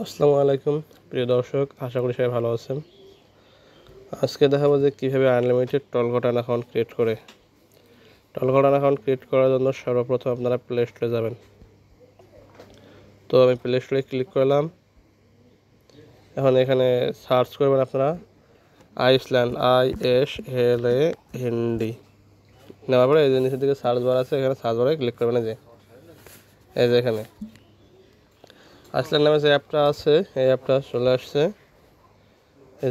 আসসালামু আলাইকুম প্রিয় দর্শক, আশা করি সবাই ভালো আছেন। আজকে দেখাবো যে কীভাবে আনলিমিটেড টলকটান অ্যাকাউন্ট ক্রিয়েট করে। টলকটান অ্যাকাউন্ট ক্রিয়েট করার জন্য সর্বপ্রথম আপনারা প্লে স্টোরে যাবেন। তো আমি প্লে স্টোরে ক্লিক করলাম। এখন এখানে সার্চ করবেন আপনারা আইসল্যান্ড ISLAND নেওয়ার পরে এই যে নিচের দিকে সার্চ বার আছে, এখানে সার্চ বারে ক্লিক করবেন। এই যে এখানে আইসল্যান্ড নামে যে অ্যাপটা আছে, এই অ্যাপটা চলে আসছে। এই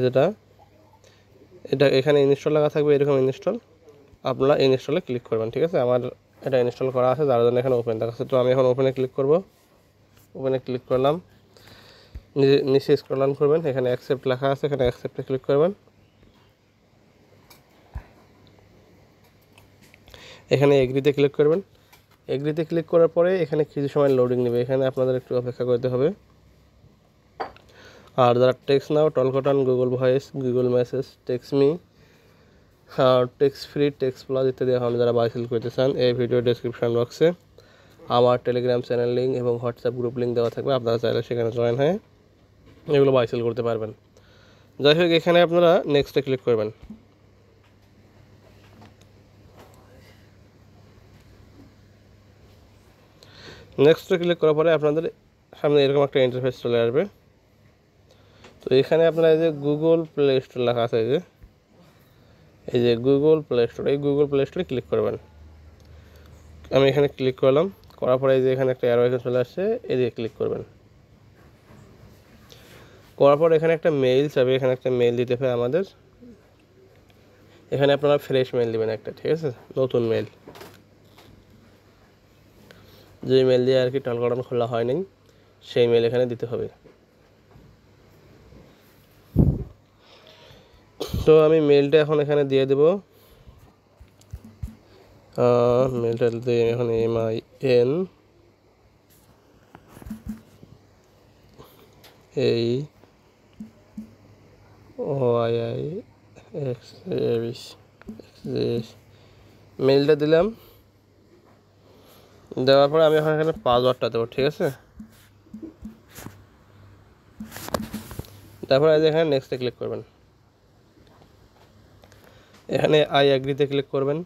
এটা এখানে ইনস্টল লেখা থাকবে, এরকম ইনস্টল। আপনারা ইনস্টলে ক্লিক করবেন, ঠিক আছে। আমার এটা ইনস্টল করা আছে, যার জন্য এখানে ওপেন দেখাচ্ছে। তো আমি এখন ওপেনে ক্লিক করব। ওপেনে ক্লিক করলাম, নিচে স্ক্রল ডাউন করবেন, এখানে অ্যাকসেপ্ট লেখা আছে, এখানে অ্যাকসেপ্টে ক্লিক করবেন। এখানে এগ্রিতে ক্লিক করবেন। এগ্রিতে ক্লিক করার পরে এখানে কিছু সময় লোডিং নেবে, এখানে আপনাদের একটু অপেক্ষা করতে হবে। আর যারা text now, Talkatone, Google voice, Google message, text me, text free, text plus ইত্যাদি অ্যাকাউন্ট যারা বাইসেল করতে চান, এই ভিডিও ডেসক্রিপশন বক্সে আমার টেলিগ্রাম চ্যানেল লিঙ্ক এবং হোয়াটসঅ্যাপ গ্রুপ লিঙ্ক দেওয়া থাকবে। আপনারা চাইলে সেখানে জয়েন হয়ে এগুলো বাইসেল করতে পারবেন। যাই হোক, এখানে আপনারা নেক্সটে ক্লিক করবেন। নেক্সটে ক্লিক করার পরে আপনাদের সামনে এরকম একটা ইন্টারফেস চলে আসবে। তো এখানে আপনারা এই যে গুগল প্লে স্টোর লেখা আছে, এই যে গুগল প্লে স্টোর, এই গুগল প্লে স্টোরে ক্লিক করবেন। আমি এখানে ক্লিক করলাম, করার পরে এই যে এখানে একটা অ্যারো আইকন চলে আসছে, এদিকে ক্লিক করবেন। করার পর এখানে একটা মেইল চাবে, এখানে একটা মেইল দিতে হবে আমাদের। এখানে আপনারা ফ্রেশ মেইল দিবেন একটা, ঠিক আছে, নতুন মেইল, যে মেইল দিয়ে আর কি টলকটান খোলা হয়নি, সেই মেইল এখানে দিতে হবে। তো আমি মেইলটা এখন এখানে দিয়ে দেব। মেইলটা দিয়ে এখন MINAIOIIXABIS মেইলটা দিলাম। দেওয়ার পরে আমি এখন এখানে পাসওয়ার্ডটা দেবো, ঠিক আছে। তারপরে এখানে নেক্সটে ক্লিক করবেন। এখানে আই অ্যাগ্রিতে ক্লিক করবেন।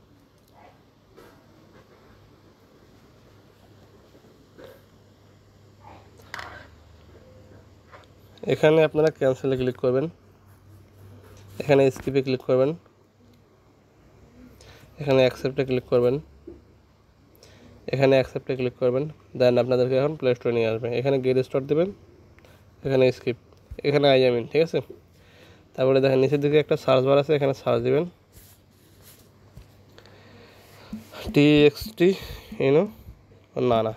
এখানে আপনারা ক্যান্সেলে ক্লিক করবেন। এখানে স্কিপে ক্লিক করবেন। এখানে অ্যাকসেপ্টে ক্লিক করবেন। এখানে অ্যাকসেপ্টে ক্লিক করবেন। দেন আপনাদেরকে এখন প্লে স্টোরে নিয়ে আসবে। এখানে গেট স্টার্ট দেবেন, এখানে স্কিপ, এখানে আইএমইন, ঠিক আছে। তারপরে দেখেন নিচের দিকে একটা সার্চ বার আছে, এখানে সার্চ দেবেন TXT, না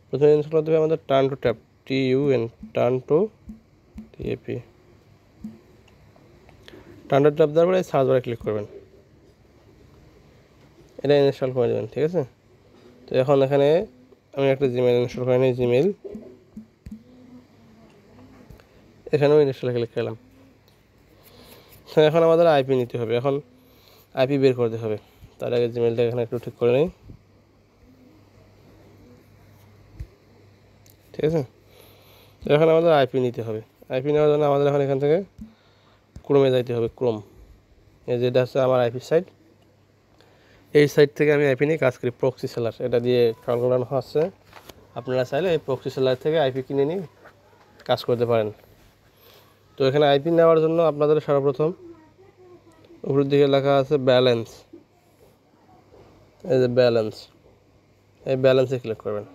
প্রথমে ইনস্টল দেবে আমাদের turn to tap, turn to TAP, turn to tap দেওয়ার পরে সার্চ বারে ক্লিক করবেন। এটা ইনস্টল করে দেবেন, ঠিক আছে। তো এখন এখানে আমি একটা জিমেল ইনস্টল করে নিই, জিমেল, এখানেও ইনস্টলে ক্লিক করলাম। এখন আমাদের আইপি নিতে হবে, এখন আইপি বের করতে হবে। তার আগে জিমেলটা এখানে একটু ঠিক করে নিই, ঠিক আছে। তো এখন আমাদের আইপি নিতে হবে। আইপি নেওয়ার জন্য আমাদের এখন এখান থেকে ক্রোমে যাইতে হবে। ক্রোম, এই যেটা হচ্ছে আমার আইপি সাইট, এই সাইট থেকে আমি আইপি নিয়ে কাজ করি। প্রক্সি সেলার, এটা দিয়ে টলকটান হচ্ছে। আপনারা চাইলে এই প্রক্সি সেলার থেকে আইপি কিনে নিয়ে কাজ করতে পারেন। তো এখানে আইপি নেওয়ার জন্য আপনাদের সর্বপ্রথম উপরের দিকে লেখা আছে ব্যালেন্স, এই যে ব্যালেন্স, এই ব্যালেন্সে ক্লিক করবেন।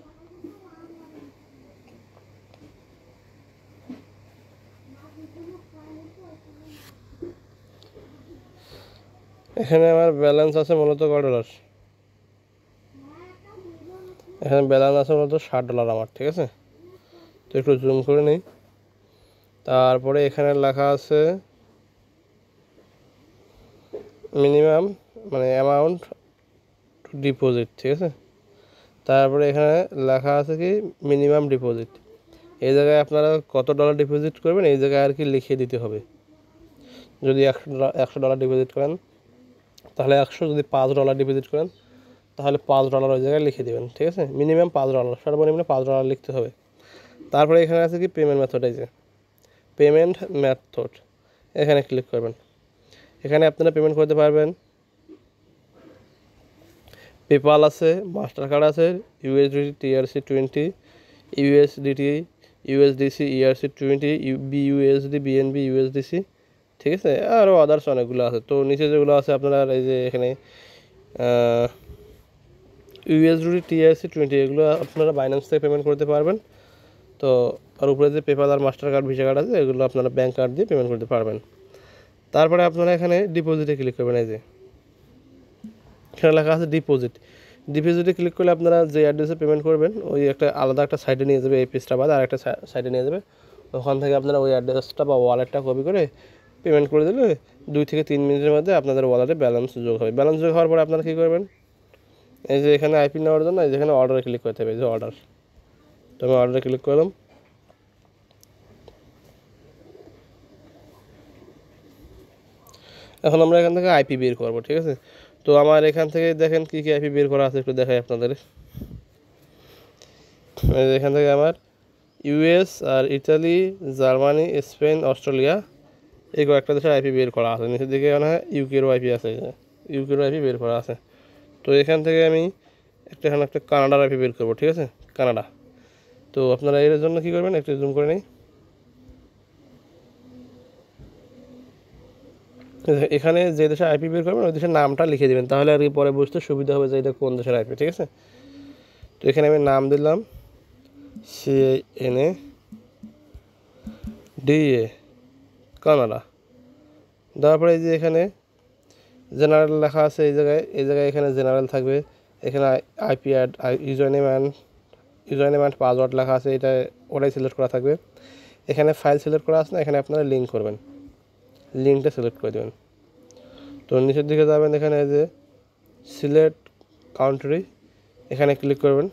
এখানে আমার ব্যালেন্স আছে মূলত $60। এখানে ব্যালেন্স আছে মূলত $60 আমার, ঠিক আছে। তো একটু জুম করে নিই। তারপরে এখানে লেখা আছে মিনিমাম, মানে অ্যামাউন্ট টু ডিপোজিট, ঠিক আছে। তারপরে এখানে লেখা আছে কি মিনিমাম ডিপোজিট, এই জায়গায় আপনারা কত ডলার ডিপোজিট করবেন এই জায়গায় আর কি লিখে দিতে হবে। যদি $100 ডিপোজিট করেন তাহলে 100, যদি $5 ডিপোজিট করেন তাহলে $5 ওই জায়গায় লিখে দেবেন, ঠিক আছে। মিনিমাম $5, সর্বনিম্ন $5 লিখতে হবে। তারপরে এখানে আছে কি পেমেন্ট মেথড, এই যে পেমেন্ট মেথড, এখানে ক্লিক করবেন। এখানে আপনারা পেমেন্ট করতে পারবেন, পেপাল আছে, মাস্টার কার্ড আছে, USDT TRC20, USDT, USDC ERC20, BUSD, BNB, USDC, ঠিক আছে, আরও আদার্স অনেকগুলো আছে। তো নিচে যেগুলো আছে আপনার এই যে এখানে ইউএসডিটি TRC20 এগুলো আপনারা বাইন্যান্স থেকে পেমেন্ট করতে পারবেন। তো আর উপরে যে পেপাল আর মাস্টার কার্ড, ভিসা কার্ড আছে, এগুলো আপনারা ব্যাঙ্ক কার্ড দিয়ে পেমেন্ট করতে পারবেন। তারপরে আপনারা এখানে ডিপোজিটে ক্লিক করবেন। এই যে এখানে লেখা আছে ডিপোজিটে ক্লিক করলে আপনারা যে অ্যাড্রেসে পেমেন্ট করবেন ওই একটা আলাদা একটা সাইটে নিয়ে যাবে, এই পেজটা বাদে আর একটা সাইটে নিয়ে যাবে। ওখান থেকে আপনারা ওই অ্যাড্রেসটা বা ওয়ালেটটা কপি করে পেমেন্ট করে দিলে 2 থেকে 3 মিনিটের মধ্যে আপনাদের ওয়ালেটে ব্যালেন্স যোগ হবে। ব্যালেন্স যোগ হওয়ার পরে আপনারা কী করবেন, এই যে এখানে আইপি নেওয়ার জন্য এই যেখানে অর্ডারে ক্লিক করতে হবে, এই যে অর্ডার। তো আমি অর্ডারে ক্লিক করলাম। এখন আমরা এখান থেকে আইপি বের করবো, ঠিক আছে। তো আমার এখান থেকে দেখেন কী কী আইপি বের করা আছে, একটু দেখাই আপনাদের। এখান থেকে আমার ইউএস আর ইতালি, জার্মানি, স্পেন, অস্ট্রেলিয়া এই কয়েকটা দেশের আইপি বের করা আছে। নিচের দিকে মনে হয় ইউকেরও আইপি আছে, ইউকেরও আইপি বের করা আছে। তো এখান থেকে আমি এখানে একটা কানাডার আইপি বের করবো, ঠিক আছে, কানাডা। তো আপনারা এর জন্য কী করবেন, একটু জুম করে নিই। এখানে যে দেশের আইপি বের করবেন ওই দেশের নামটা লিখে দেবেন, তাহলে আর কি পরে বুঝতে সুবিধা হবে যে এটা কোন দেশের আইপি, ঠিক আছে। তো এখানে আমি নাম দিলাম CANADA, কানাডা। তারপরে এই যে এখানে জেনারেল লেখা আছে, এই জায়গায় এখানে জেনারেল থাকবে। এখানে IP add, user name and password লেখা আছে, এটা ওটাই সিলেক্ট করা থাকবে। এখানে ফাইল সিলেক্ট করা আছে না, এখানে আপনারা লিঙ্ক করবেন, লিঙ্কটা সিলেক্ট করে দেবেন। তো নিচের দিকে যাবেন, এখানে এই যে সিলেক্ট কান্ট্রি, এখানে ক্লিক করবেন।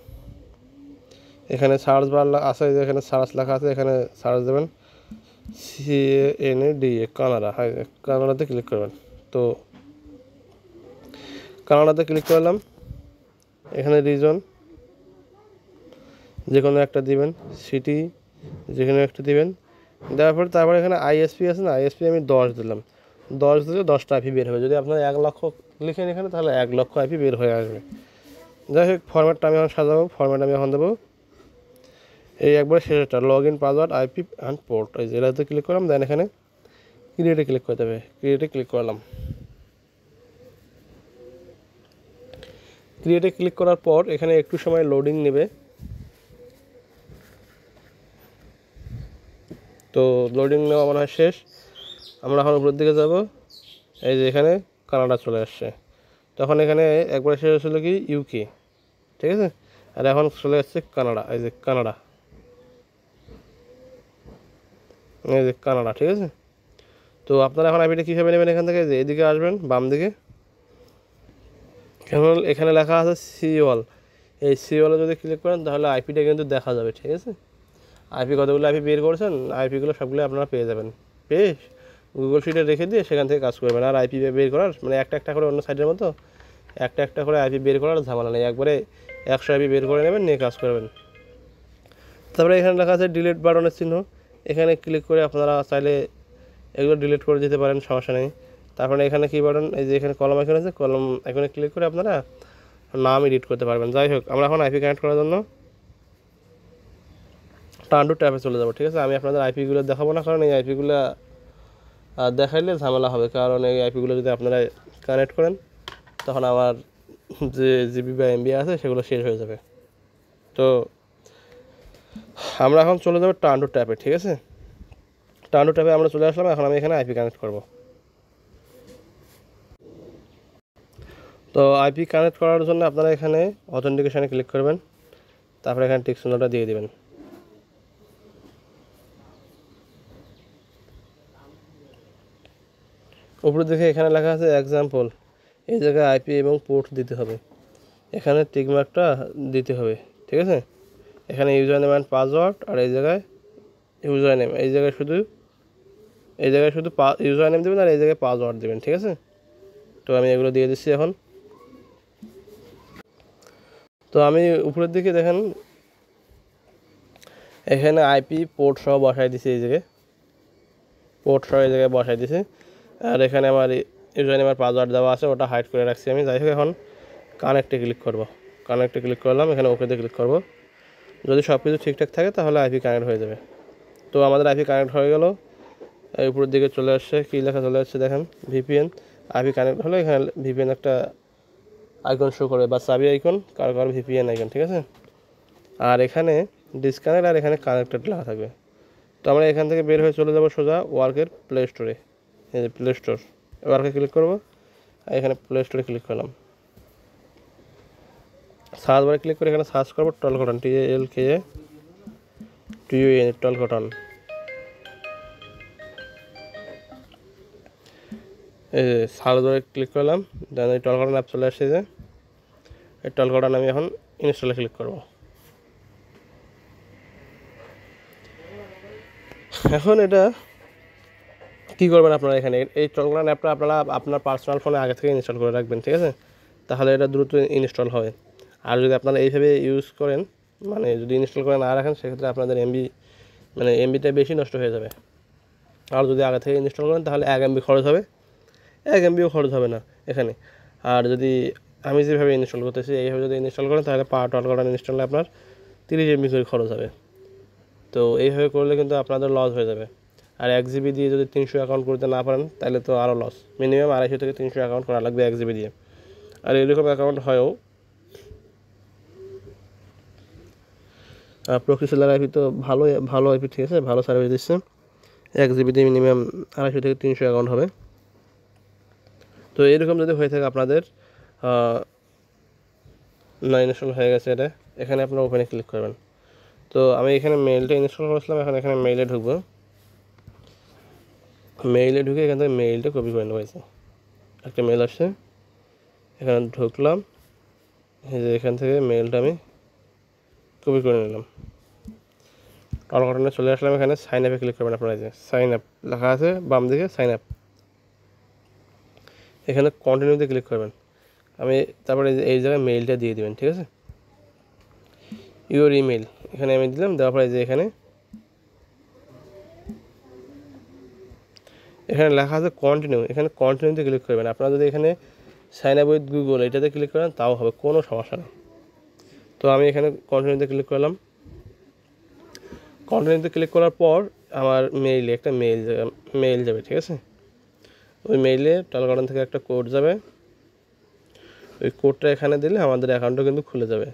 এখানে সার্চ বার আছে, এখানে সার্চ লেখা আছে, এখানে সার্চ দেবেন CANADA, কানাডা। হ্যাঁ, কানাডাতে ক্লিক করবেন। তো কানাডাতে ক্লিক করলাম। এখানে রিজন যে কোনো একটা দিবেন, সিটি যে কোনো একটা দিবেন, দেওয়ার পর তারপরে এখানে ISP আছে না, ISP আমি 10 দিলাম। 10 দিলে 10টা আইপি বের হবে। যদি আপনারা 1 লক্ষ লিখেন এখানে, তাহলে 1 লক্ষ আইপি বের হয়ে আসবে। যাই হোক, ফরম্যাটটা আমি এখন সাজাবো। ফরম্যাট আমি এখন দেবো এই একবার শেষটা, log in, password, IP and port. এই জেলাতে ক্লিক করলাম, দেন এখানে ক্রিয়েটে ক্লিক করতে হবে। ক্রিয়েটে ক্লিক করলাম। ক্রিয়েটে ক্লিক করার পর এখানে একটু সময় লোডিং নেবে। তো লোডিং নেওয়া মনে হয় শেষ। আমরা এখন উপরের দিকে যাব। এই যে এখানে কানাডা চলে আসছে। তখন এখানে একবার শেষ হচ্ছিলো কি ইউকে, ঠিক আছে, আর এখন চলে আসছে কানাডা। এই যে কানাডা, এই যে কানাডা, ঠিক আছে। তো আপনারা এখন আইপিটা কীভাবে নেবেন, এখান থেকে যে এদিকে আসবেন, বাম দিকে এখন এখানে লেখা আছে সিওয়াল। এই সিওয়ালে যদি ক্লিক করেন তাহলে আইপিটা কিন্তু দেখা যাবে, ঠিক আছে। আইপি কতগুলো আইপি বের করেছেন, আইপিগুলো সবগুলো আপনারা পেয়ে যাবেন। পেয়ে গুগল শিটে রেখে দিয়ে সেখান থেকে কাজ করবেন। আর আইপি বের করার মানে একটা করে অন্য সাইডের মতো একটা করে আইপি বের করার ঝামেলা নেই, একবারে 100 আইপি বের করে নেবেন, নিয়ে কাজ করবেন। তারপরে এখানে লেখা আছে ডিলিট বাটনের চিহ্ন, এখানে ক্লিক করে আপনারা চাইলে এগুলো ডিলিট করে দিতে পারেন, সমস্যা নেই। তারপরে এখানে কি বাটন, এই যে এখানে কলম আইকন আছে, কলম আইকনে ক্লিক করে আপনারা নাম এডিট করতে পারবেন। যাই হোক, আমরা এখন আইপি কানেক্ট করার জন্য টার্ন টু ট্যাবে চলে যাবো, ঠিক আছে। আমি আপনাদের আইপিগুলো দেখাবো না, কারণ এই আইপিগুলো দেখাইলে ঝামেলা হবে। কারণ এই আইপিগুলো যদি আপনারা কানেক্ট করেন তখন আমার যে জিবি বা এমবি আছে সেগুলো শেষ হয়ে যাবে। তো আমরা এখন চলে যাবো টার্ন টু ট্যাবে, ঠিক আছে। টার্ন টু ট্যাবে আমরা চলে আসলাম। এখন আমি এখানে আইপি কানেক্ট করব। তো আইপি কানেক্ট করার জন্য আপনারা এখানে অথেন্টিকেশনে ক্লিক করবেন, তারপরে এখানে টিক চিহ্নটা দিয়ে দেবেন। উপরে দেখে এখানে লেখা আছে এক্সাম্পল, এই জায়গায় আইপি এবং পোর্ট দিতে হবে, এখানে টিকমার্কটা দিতে হবে, ঠিক আছে। এখানে ইউজার নেম অ্যান্ড পাসওয়ার্ড, আর এই জায়গায় ইউজার নেম, এই জায়গায় শুধু ইউজার নেম দেবেন, আর এই জায়গায় পাসওয়ার্ড দেবেন, ঠিক আছে। তো আমি এগুলো দিয়ে দিচ্ছি এখন। তো আমি উপরের দিকে দেখেন এখানে আইপি পোর্ট সহ বসাই দিছি, এই জায়গায় পোর্ট সহ এই জায়গায় বসাই দিছি। আর এখানে আমার ইউজার নেম আর পাসওয়ার্ড দেওয়া আছে, ওটা হাইড করে রাখছি আমি। যাই হোক, এখন কানেক্টে ক্লিক করব। কানেক্টে ক্লিক করলাম, এখানে ওকেতে ক্লিক করব। যদি সব কিছু ঠিকঠাক থাকে তাহলে আইপি কানেক্ট হয়ে যাবে। তো আমাদের আইপি কানেক্ট হয়ে গেল। এই উপরের দিকে চলে আসছে, কী লেখা চলে আসছে দেখেন, ভিপিএন। আইপি কানেক্ট হলে এখানে ভিপিএন একটা আইকন শো করবে, বা চাবি আইকন, কার ভিপিএন আইকন, ঠিক আছে। আর এখানে ডিসকানেক্ট আর এখানে কানেক্টেড লেখা থাকবে। তো আমরা এখান থেকে বের হয়ে চলে যাব সোজা ওয়ার্কের প্লে স্টোরে। এই যে প্লে স্টোর, ওয়ার্কে ক্লিক করব, আর এখানে প্লে স্টোরে ক্লিক করলাম। সার্চ বারে ক্লিক করে এখানে সার্চ করবো টল কটন, TALKATON টল কটন। এই যে সার্চ বারে ক্লিক করলাম, দেন এই টল কটন অ্যাপ চলে আসছে। যে এই টল কটন আমি এখন ইনস্টলে ক্লিক করব। এখন এটা কী করবেন আপনারা, এখানে এই টল কটন অ্যাপটা আপনারা আপনার পার্সোনাল ফোনে আগে থেকে ইনস্টল করে রাখবেন, ঠিক আছে। তাহলে এটা দ্রুত ইনস্টল হবে। আর যদি আপনারা এইভাবে ইউজ করেন, মানে যদি ইনস্টল করে না রাখেন, সেক্ষেত্রে আপনাদের এমবিটা বেশি নষ্ট হয়ে যাবে। আর যদি আগে থেকে ইনস্টল করেন তাহলে 1 MB খরচ হবে, 1 MBও খরচ হবে না এখানে। আর যদি আমি যেভাবে ইনস্টল করতেছি এইভাবে যদি ইনস্টল করেন তাহলে টল কটন ইনস্টলে আপনার 30 MB করে খরচ হবে। তো এইভাবে করলে কিন্তু আপনাদের লস হয়ে যাবে। আর 1 GB দিয়ে যদি 300 অ্যাকাউন্ট করতে না পারেন তাহলে তো আরও লস। মিনিমাম 250 থেকে 300 অ্যাকাউন্ট করা লাগবে 1 GB দিয়ে। আর এরকম অ্যাকাউন্ট হয়ও। প্রক্সি সেলার আইপি তো ভালো আইপি, ঠিক আছে, ভালো সার্ভিস দিচ্ছে। 1 GB দিয়ে মিনিমাম 250 থেকে 300 অ্যাকাউন্ট হবে। তো এরকম যদি হয়ে থাকে আপনাদের না ইনস্টল হয়ে গেছে এটা, এখানে আপনারা ওপেনে ক্লিক করবেন। তো আমি এখানে মেইলটা ইনস্টল করেছিলাম, এখন এখানে মেইলে ঢুকবো। মেইলে ঢুকে এখান থেকে মেইলটা কপি করে নেবো। একটা মেইল আসছে, এখানে ঢুকলাম, এই যে এখান থেকে মেইলটা আমি কপি করে নিলাম। টল কটনে চলে আসলাম, এখানে সাইন আপে ক্লিক করবেন আপনারা। যে সাইন আপ লেখা আছে বাম দিকে, সাইন আপ, এখানে কন্টিনিউতে ক্লিক করবেন। আমি তারপরে এই জায়গায় মেইলটা দিয়ে দেবেন, ঠিক আছে, ইউর ইমেল এখানে আমি দিলাম। দেওয়ার পরে যে এখানে লেখা আছে কন্টিনিউ, এখানে কন্টিনিউতে ক্লিক করবেন। আপনারা যদি এখানে সাইন আপ উইথ গুগল এটাতে ক্লিক করেন তাও হবে, কোনো সমস্যা নেই। তো আমি এখানে কন্টিনিউতে ক্লিক করলাম। কন্টিনিউতে ক্লিক করার পর আমার মেইলে একটা মেইল যাবে, ঠিক আছে। ওই মেইলে টল কটন থেকে একটা কোড যাবে। ওই কোডটা এখানে দিলে আমাদের অ্যাকাউন্টটা কিন্তু খুলে যাবে।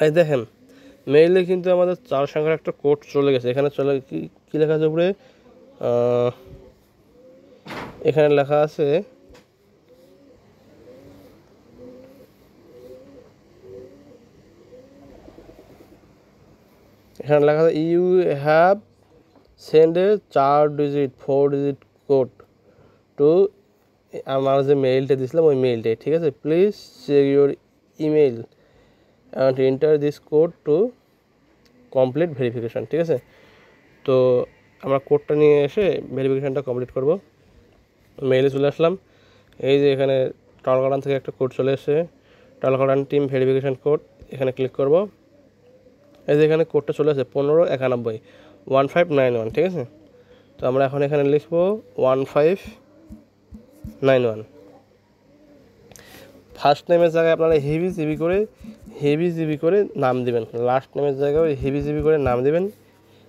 এই দেখেন মেইলে কিন্তু আমাদের 4 সংখ্যার একটা কোড চলে গেছে। এখানে কী লেখা আছে উপরে, এখানে লেখা আছে you have send a 4 digit code to, আমার যে মেইলটা দিয়েছিলাম ওই মেইলটাই, ঠিক আছে। Please check your email and enter this code to complete verification, ঠিক আছে। তো আমরা কোডটা নিয়ে এসে ভেরিফিকেশানটা কমপ্লিট করব। মেইলে চলে আসলাম, এই যে এখানে টল কটন থেকে একটা কোড চলে এসেছে, টল কটন টিম ভেরিফিকেশান কোড, এখানে ক্লিক করব। এই যে এখানে কোডটা চলে আসে 1591 1591, ঠিক আছে। তো আমরা এখন এখানে লিখব 1591। ফার্স্ট নেমের জায়গায় আপনারা হেভি জিবি করে নাম দিবেন, লাস্ট নেমের জায়গায় হেভি জিবি করে নাম দিবেন।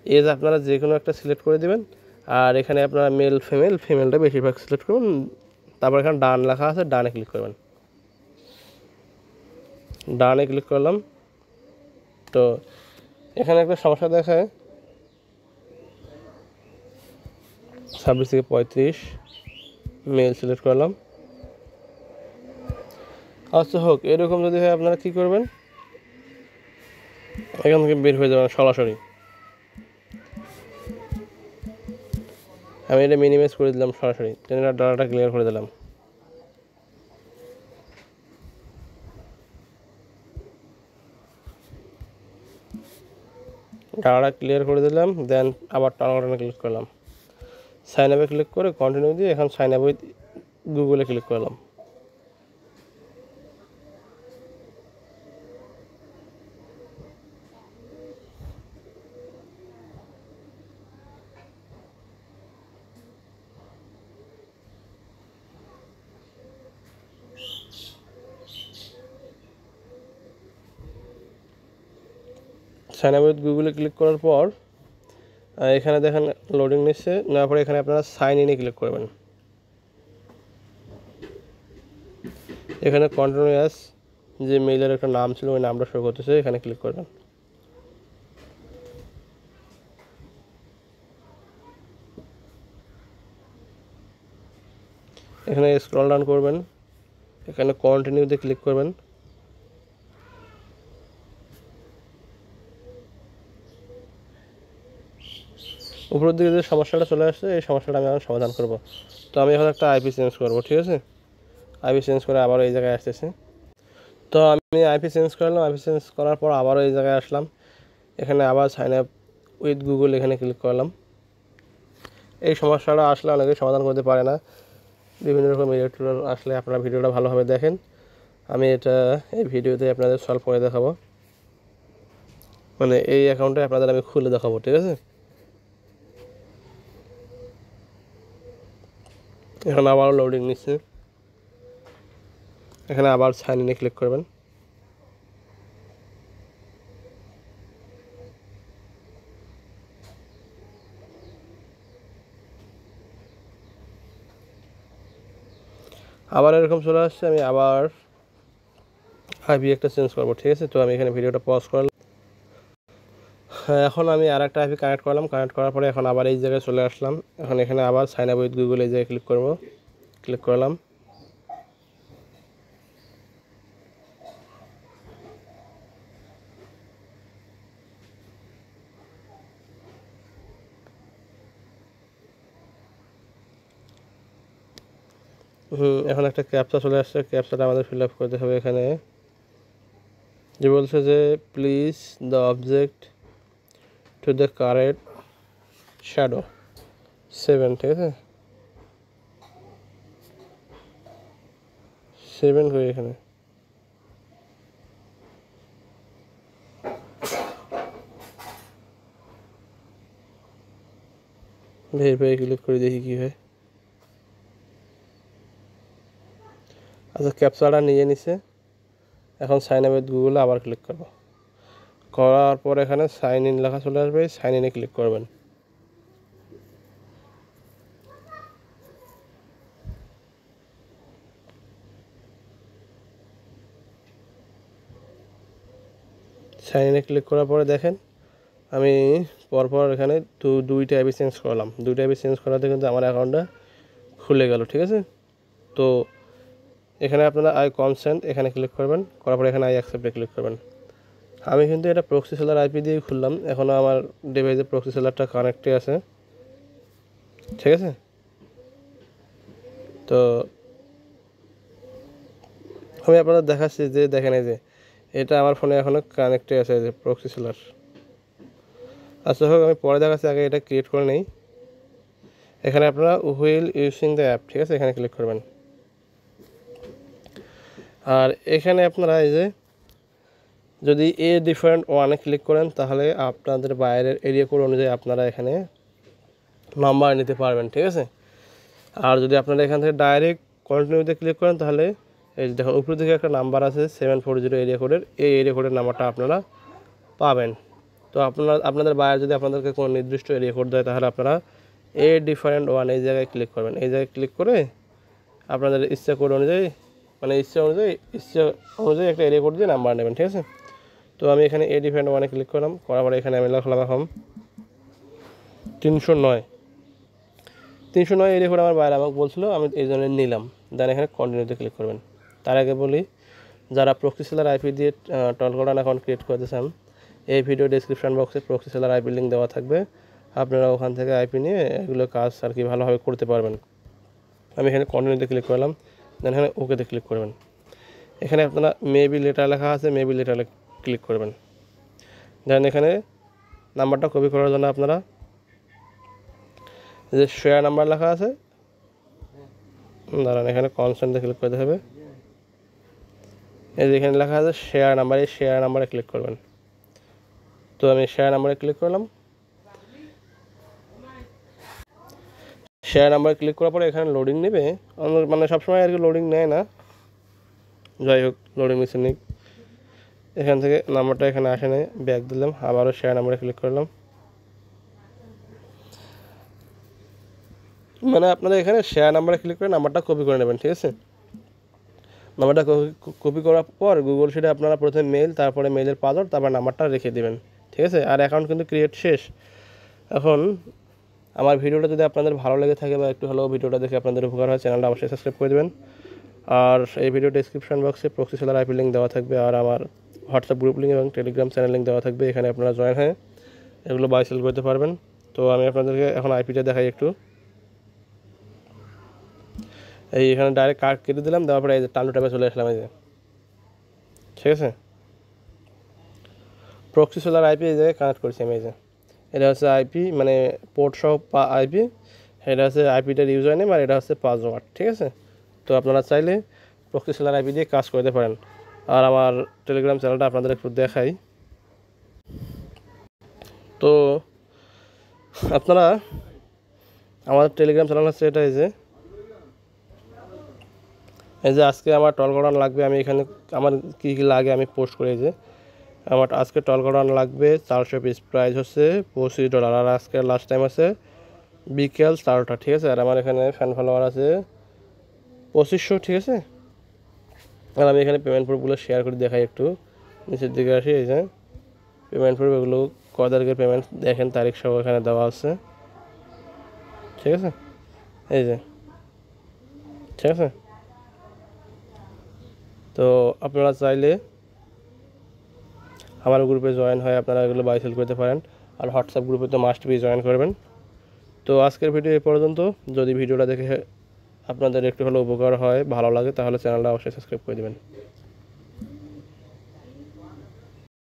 এজ আপনারা যে কোনো একটা সিলেক্ট করে দিবেন। আর এখানে আপনারা ফিমেলটা বেশিরভাগ সিলেক্ট করুন। তারপর এখানে ডান লেখা আছে, ডানে ক্লিক করবেন। ডানে ক্লিক করলাম। তো এখানে একটা সমস্যা দেখায় 26 থেকে 35, মেল সিলেক্ট করলাম। আচ্ছা হোক, এরকম যদি হয় আপনারা কী করবেন, এখান থেকে বের হয়ে যাবেন সরাসরি। আমি এটা মিনিমাইজ করে দিলাম সরাসরি, ডাটাটা ক্লিয়ার করে দিলাম। ডাটা ক্লিয়ার করে দিলাম। দেন আবার টল কটনে ক্লিক করলাম, সাইন আপে ক্লিক করে কন্টিনিউ দিয়ে এখন সাইন আপ উইথ গুগলে ক্লিক করলাম। সাইন আপ উইথ গুগলে ক্লিক করার পর এখানে দেখেন লোডিং নিচ্ছে, নেওয়ার পরে এখানে আপনারা সাইন ইনে ক্লিক করবেন। এখানে কন্টিনিউয়াস যে মেইলের একটা নাম ছিল ওই নামটা শো করতেছে, এখানে ক্লিক করবেন। এখানে স্ক্রল ডাউন করবেন, এখানে কন্টিনিউতে ক্লিক করবেন। উপরের দিকে যে সমস্যাটা চলে আসছে এই সমস্যাটা আমি এখন সমাধান করব। তো আমি এখন একটা আইপি চেঞ্জ করব, ঠিক আছে। আইপি চেঞ্জ করে আবারও এই জায়গায় আসতেছে। তো আমি আইপি চেঞ্জ করলাম, আইপি চেঞ্জ করার পর আবারও এই জায়গায় আসলাম। এখানে আবার সাইন আপ উইথ গুগল এখানে ক্লিক করলাম। এই সমস্যাটা আসলে অনেকে সমাধান করতে পারে না, বিভিন্ন রকম এরর আসলে আপনারা ভিডিওটা ভালোভাবে দেখেন। আমি এই ভিডিওতে আপনাদের সলভ করে দেখাবো, মানে এই অ্যাকাউন্টে আপনাদের আমি খুলে দেখাবো, ঠিক আছে। এখন আবার লোডিং নিচ্ছে, এখানে আবার সাইন ইনে ক্লিক করবেন। আবার এরকম চলে আসছে, আমি আবার আইপি একটা চেঞ্জ করবো, ঠিক আছে। তো আমি এখানে ভিডিওটা পজ করলাম। এখন আমি আর একটা আইপি কানেক্ট করলাম, কানেক্ট করার পরে এখন আবার এই জায়গায় চলে আসলাম। এখন এখানে আবার সাইন আপ উইথ গুগল এই জায়গায় ক্লিক করব, ক্লিক করলাম। এখন একটা ক্যাপচা চলে আসছে, ক্যাপচাটা আমাদের ফিল আপ করতে হবে। এখানে যে বলছে যে please the object to the current shadow 7, ঠিক আছে। 7 করি এখানে, ভেরিফাই ক্লিক করে দেখি কী হয়। আচ্ছা, ক্যাপচাটা নিয়ে নিছে। এখন সাইন আপ উইথ গুগলে আবার ক্লিক করব, করার পর এখানে সাইন ইন লেখা চলে আসবে, সাইন ইনে ক্লিক করবেন। সাইন ইনে ক্লিক করার পরে দেখেন আমি পরপর এখানে দুইটা আইপি চেঞ্জ করলাম। দুইটা আইপি চেঞ্জ করাতে কিন্তু আমার অ্যাকাউন্টটা খুলে গেল, ঠিক আছে। তো এখানে আপনারা আই কনসেন্ট এখানে ক্লিক করবেন, করার পরে এখানে আই অ্যাকসেপ্টে ক্লিক করবেন। আমি কিন্তু এটা প্রক্সি সেলার আইপি দিয়ে খুললাম, এখনও আমার ডিভাইসে প্রক্সি সেলারটা কানেক্টে আছে, ঠিক আছে। তো আমি আপনাদের দেখাচ্ছি যে দেখেন এই যে এটা আমার ফোনে এখনও কানেক্টে আছে, যে প্রক্সি সেলার। আচ্ছা হোক, আমি পরে দেখাচ্ছি, আগে এটা ক্রিয়েট করে নেই। এখানে আপনারা হুইল ইউজিং দ্য অ্যাপ, ঠিক আছে, এখানে ক্লিক করবেন। আর এখানে আপনারা এই যে যদি ডিফারেন্ট ওয়ানে ক্লিক করেন তাহলে আপনাদের বাইরের এরিয়া কোড অনুযায়ী আপনারা এখানে নাম্বার নিতে পারবেন, ঠিক আছে। আর যদি আপনারা এখান থেকে ডাইরেক্ট কন্টিনিউতে ক্লিক করেন তাহলে এই দেখুন উপর দিকে একটা নাম্বার আছে 740 এরিয়া কোডের, এই এরিয়া কোডের নাম্বারটা আপনারা পাবেন। তো আপনাদের বাইরে যদি আপনাদেরকে কোনো নির্দিষ্ট এরিয়া কোড দেয় তাহলে আপনারা ডিফারেন্ট ওয়ান এই জায়গায় ক্লিক করবেন। এই জায়গায় ক্লিক করে আপনাদের ইচ্ছা কোড অনুযায়ী, মানে ইচ্ছা অনুযায়ী একটা এরিয়া কোড দিয়ে নাম্বার নেবেন, ঠিক আছে। তো আমি এখানে ডিফারেন্ট ওয়ানে ক্লিক করলাম, করার পরে এখানে আমি লিখলাম এখন 309 এরিয়া কোড আমার বাইরে আমাকে বলছিল, আমি এই জন্য নিলাম। দেন এখানে কন্টিনিউতে ক্লিক করবেন। তার আগে বলি, যারা প্রক্সি সেলার আইপি দিয়ে টলকোডান অ্যাকাউন্ট ক্রিয়েট করতে চান, এই ভিডিও ডেসক্রিপশন বক্সে প্রক্সি সেলার আইপি লিঙ্ক দেওয়া থাকবে, আপনারা ওখান থেকে আইপি নিয়ে এগুলো কাজ আর কি ভালোভাবে করতে পারবেন। আমি এখানে কন্টিনিউতে ক্লিক করলাম, দেন এখানে ওকেতে ক্লিক করবেন। এখানে আপনারা মেবি লেটার লেখা আছে, মেবি লেটারে ক্লিক করবেন। দেন এখানে নাম্বারটা কপি করার জন্য আপনারা যে শেয়ার নাম্বার লেখা আছে, দাঁড়ান এখানে কনসেন্টে ক্লিক করতে হবে। এই যে এখানে লেখা আছে শেয়ার নাম্বার, এই শেয়ার নাম্বারে ক্লিক করবেন। তো আমি শেয়ার নাম্বারে ক্লিক করলাম। শেয়ার নাম্বারে ক্লিক করার পরে এখানে লোডিং নেবে, মানে সবসময় আর কি লোডিং নেয় না, যাই হোক লোডিং নিচ্ছে নিক। এখান থেকে নাম্বারটা এখানে আসে নাই, ব্যাক দিলাম, আবারও শেয়ার নাম্বারে ক্লিক করলাম। মানে আপনারা এখানে শেয়ার নাম্বারে ক্লিক করে নাম্বারটা কপি করে নেবেন, ঠিক আছে। নাম্বারটা কপি করার পর গুগল শিটে আপনারা প্রথমে মেল, তারপরে মেলের পাসওয়ার্ড, তারপর নাম্বারটা রেখে দেবেন, ঠিক আছে। আর অ্যাকাউন্ট কিন্তু ক্রিয়েট শেষ। এখন আমার ভিডিওটা যদি আপনাদের ভালো লেগে থাকে বা একটু হলেও ভিডিওটা দেখে আপনাদের উপকার হয়, চ্যানেলটা অবশ্যই সাবস্ক্রাইব করে দেবেন। আর এই ভিডিও ডেসক্রিপশন বক্সে প্রক্সি সেলার আইপি লিঙ্ক দেওয়া থাকবে, আর আমার হোয়াটসঅ্যাপ গ্রুপ লিঙ্ক এবং টেলিগ্রাম চ্যানেল লিঙ্ক দেওয়া থাকবে। এখানে আপনারা জয়েন হয়ে এগুলো বাই সেল করতে পারবেন। তো আমি আপনাদেরকে এখন আইপিটা দেখাই একটু। এই এখানে ডাইরেক্ট কার্ড কেটে দিলাম, দেওয়ার পরে এই যে টান্ডু ট্যাবে চলে আসলাম, এই যে, ঠিক আছে। প্রক্সি সেলার আইপি এই জায়গায় কানেক্ট করছি আমি, এই যে এটা হচ্ছে আইপি, মানে পোর্ট সহ আইপি, এটা হচ্ছে আইপিটার ইউজার নেম, আর এটা হচ্ছে পাসওয়ার্ড, ঠিক আছে। তো আপনারা চাইলে প্রক্সি সেলার আইপি দিয়ে কাজ করতে পারেন। আর আমার টেলিগ্রাম চ্যানেলটা আপনাদের একটু দেখাই। তো আপনারা আমাদের টেলিগ্রাম চ্যানেল হচ্ছে এটা, এই যে আজকে আমার টল করান লাগবে, আমি এখানে আমার কী কী লাগে আমি পোস্ট করি। যে আমার আজকে টল করান লাগবে 400 পিস, প্রাইস হচ্ছে $25। আর আজকে লাস্ট টাইম আছে বিকেল 4টা, ঠিক আছে। আর আমার এখানে ফ্যান ফলোয়ার আছে 2500, ঠিক আছে। আর আমি এখানে পেমেন্ট প্রুফগুলো শেয়ার করে দেখাই একটু। নিচের দিকে আসি, এই যে পেমেন্ট প্রুফ, এগুলো কয় তারিখের পেমেন্ট দেখেন, তারিখ সহ এখানে দেওয়া আছে, ঠিক আছে। এই যে, ঠিক আছে। তো আপনারা চাইলে আমার গ্রুপে জয়েন হয়ে আপনারা এগুলো বাই সেল করতে পারেন। আর হোয়াটসঅ্যাপ গ্রুপে তো মাস্ট বি জয়েন করবেন। তো আজকের ভিডিও এ পর্যন্ত। যদি ভিডিওটা দেখে আপনাদের একটু হলেও উপকার হয়, ভালো লাগে, তাহলে চ্যানেলটা অবশ্যই সাবস্ক্রাইব করে দেবেন।